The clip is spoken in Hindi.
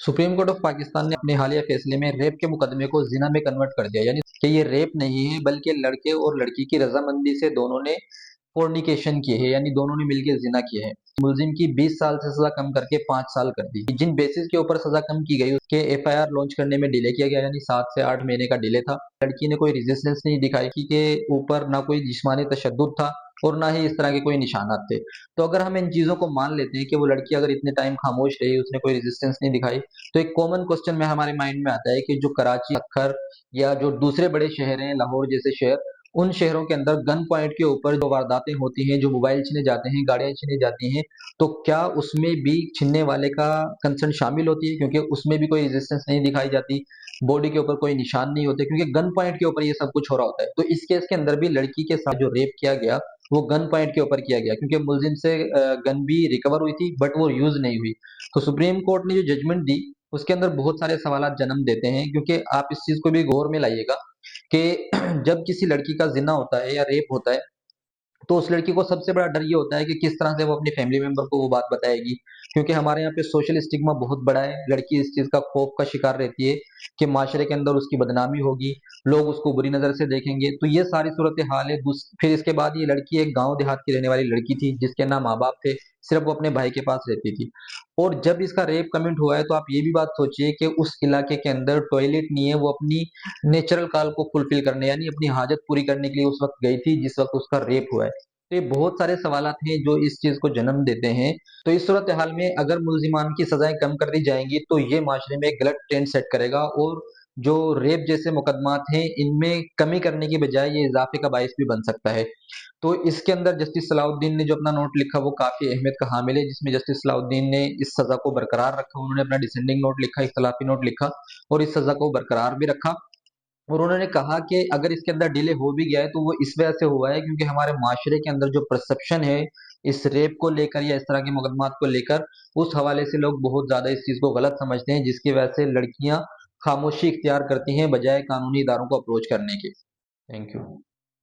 सुप्रीम कोर्ट ऑफ पाकिस्तान ने अपने हालिया फैसले में रेप के मुकदमे को जिना में कन्वर्ट कर दिया, यानी कि ये रेप नहीं है बल्कि लड़के और लड़की की रजामंदी से दोनों ने फोर्निकेशन किए हैं, यानी दोनों ने मिलकर जिना किए हैं। मुलजिम की 20 साल से सजा कम करके 5 साल कर दी। जिन बेसिस के ऊपर सजा कम की गई उसके एफआईआर लॉन्च करने में डिले किया गया, यानी 7 से 8 महीने का डिले था। लड़की ने कोई रेजिस्टेंस नहीं दिखाई के ऊपर, ना कोई जिस्मानी तशद्दुद था और ना ही इस तरह के कोई निशानात थे। तो अगर हम इन चीजों को मान लेते हैं कि वो लड़की अगर इतने टाइम खामोश रही, उसने कोई रेजिस्टेंस नहीं दिखाई, तो एक कॉमन क्वेश्चन में हमारे माइंड में आता है कि जो कराची, अखर या जो दूसरे बड़े शहर हैं, लाहौर जैसे शहर, उन शहरों के अंदर गन पॉइंट के ऊपर जो वारदातें होती हैं, जो मोबाइल छीने जाते हैं, गाड़ियां छीनी जाती हैं, तो क्या उसमें भी छीनने वाले का कंसर्न शामिल होती है? क्योंकि उसमें भी कोई रेजिस्टेंस नहीं दिखाई जाती, बॉडी के ऊपर कोई निशान नहीं होते, क्योंकि गन पॉइंट के ऊपर ये सब कुछ हो रहा होता है। तो इस केस के अंदर भी लड़की के साथ जो रेप किया गया वो गन पॉइंट के ऊपर किया गया, क्योंकि मुलजिम से गन भी रिकवर हुई थी बट वो यूज नहीं हुई। तो सुप्रीम कोर्ट ने जो जजमेंट दी उसके अंदर बहुत सारे सवाल जन्म देते हैं, क्योंकि आप इस चीज को भी गौर में लाइएगा कि जब किसी लड़की का जिना होता है या रेप होता है, तो उस लड़की को सबसे बड़ा डर ये होता है कि किस तरह से वो अपनी फैमिली मेंबर को वो बात बताएगी, क्योंकि हमारे यहाँ पे सोशल स्टिग्मा बहुत बड़ा है। लड़की इस चीज का खौफ का शिकार रहती है कि माशरे के अंदर उसकी बदनामी होगी, लोग उसको बुरी नजर से देखेंगे। तो ये सारी सूरत हाल है। फिर इसके बाद ये लड़की एक गांव देहात की रहने वाली लड़की थी जिसके ना माँ बाप थे, सिर्फ वो अपने भाई के पास रहती थी। और जब इसका रेप कमिट हुआ है तो आप ये भी बात सोचिए कि उस इलाके के अंदर टॉयलेट नहीं है। वो अपनी नेचुरल कॉल को फुलफिल करने, यानी अपनी हाजत पूरी करने के लिए उस वक्त गई थी जिस वक्त उसका रेप हुआ है। तो ये बहुत सारे सवालात हैं जो इस चीज को जन्म देते हैं। तो इस सूरत हाल में अगर मुलजिमान की सजाएं कम कर दी जाएंगी तो ये माशरे में एक गलत ट्रेंड सेट करेगा, और जो रेप जैसे मुकदमात हैं इनमें कमी करने की बजाय ये इजाफे का बायस भी बन सकता है। तो इसके अंदर जस्टिस सलाउद्दीन ने जो अपना नोट लिखा वो काफी अहमियत का हामिल है, जिसमें जस्टिस सलाउद्दीन ने इस सजा को बरकरार रखा। उन्होंने अपना डिसेंडिंग नोट लिखा, इख्तलाफी नोट लिखा और इस सजा को बरकरार भी रखा। और उन्होंने कहा कि अगर इसके अंदर डिले हो भी गया है तो वो इस वजह से हुआ है क्योंकि हमारे माशरे के अंदर जो परसेप्शन है इस रेप को लेकर या इस तरह के मुकदमात को लेकर, उस हवाले से लोग बहुत ज्यादा इस चीज को गलत समझते हैं, जिसकी वजह से लड़कियां खामोशी इख्तियार करती हैं बजाय कानूनी इदारों को अप्रोच करने के। Thank you.